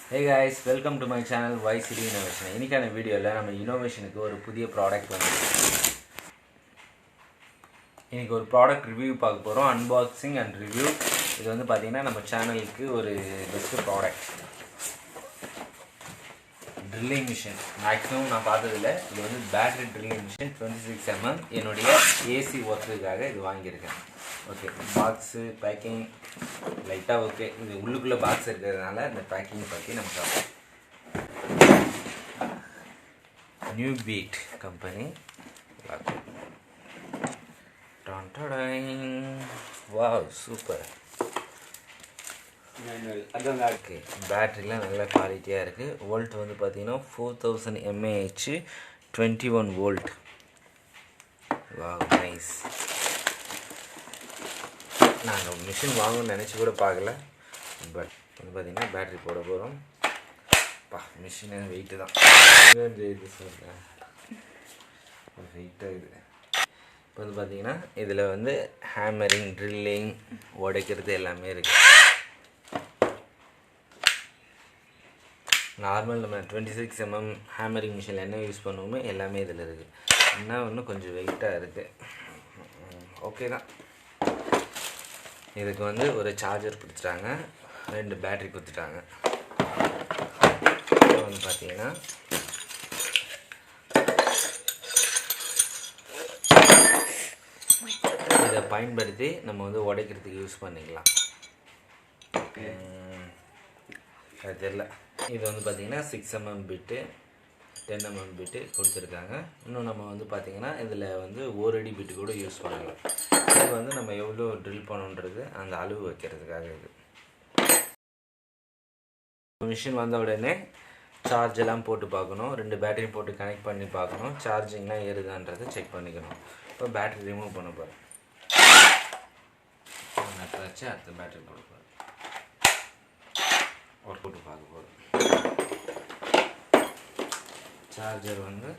Hey guys, welcome to my channel YCD Innovation. இன்னைக்கான வீடியோல நம்ம இன்னோவேஷனுக்கு ஒரு புதிய ப்ராடக்ட் வந்திருக்கு. இன்னைக்கு ஒரு ப்ராடக்ட் ரிவ்யூ பார்க்க போறோம், அன்பாக்சிங் அண்ட் ரிவ்யூ. இது வந்து பாத்தீங்கன்னா நம்ம சேனலுக்கு ஒரு best product. Drilling machine. Maximum நான் பார்த்ததில்ல. இது வந்து பேட்டரி ட்ரில்லிங் மிஷின் 26mm. என்னுடைய ஏசி ஒர்க்குக்காக இது வாங்கியிருக்கேன். ஓகே, பாக்ஸு பேக்கிங் லைட்டாக ஓகே. இது உள்ளுக்குள்ளே பாக்ஸ் இருக்கிறதுனால இந்த பேக்கிங் பற்றி நம்ம பார்ப்போம். New beat company. Wow, super. Okay, பேட்டரிலாம் நல்ல குவாலிட்டியாக இருக்குது. வோல்ட் வந்து பார்த்தீங்கன்னா 4000 mAh 21 வோல்ட். Wow, nice. நாங்கள் மிஷின் வாங்கணும்னு நினச்சி கூட பார்க்கல. பட் வந்து பார்த்திங்கன்னா பேட்ரி போட போகிறோம். மிஷின் வெயிட்டு தான் இது சொல்கிறேன், வெயிட்டாக இது. இப்போ வந்து பார்த்திங்கன்னா இதில் வந்து ஹேமரிங், ட்ரில்லிங், உடைக்கிறது எல்லாமே இருக்குது. நார்மல் நம்ம 26mm ஹேமரிங் மிஷினில் என்ன யூஸ் பண்ணுவோமோ எல்லாமே இதில் இருக்குது. என்ன ஒன்று கொஞ்சம் வெயிட்டாக இருக்குது. ஓகே தான். இதுக்கு வந்து ஒரு சார்ஜர் கொடுத்துட்டாங்க, 2 பேட்ரி கொடுத்துட்டாங்க. வந்து பார்த்தீங்கன்னா இதை பயன்படுத்தி நம்ம வந்து உடைக்கிறதுக்கு யூஸ் பண்ணிக்கலாம். அது தெரியல. இது வந்து பார்த்திங்கன்னா 6mm பிட்டு, 10mm பிட்டு கொடுத்துருக்காங்க. இன்னும் நம்ம வந்து பார்த்திங்கன்னா இதில் வந்து 1 அடி பிட்டு கூட யூஸ் பண்ணலாம். இது வந்து நம்ம எவ்வளோ ட்ரில் பண்ணணுன்றது அந்த அளவு வைக்கிறதுக்காக. இது மிஷின் வந்த உடனே சார்ஜ் எல்லாம் போட்டு பார்க்கணும், 2 பேட்டரியும் போட்டு கனெக்ட் பண்ணி பார்க்கணும், சார்ஜிங்லாம் ஏறுதான்றதை செக் பண்ணிக்கணும். இப்போ பேட்டரி ரிமூவ் பண்ண போகிறேன். நட்டு வச்சு அடுத்த பேட்டரி போட போகிறேன், ஒரு போட்டு பார்க்க போகிறோம். சார்ஜர் வந்து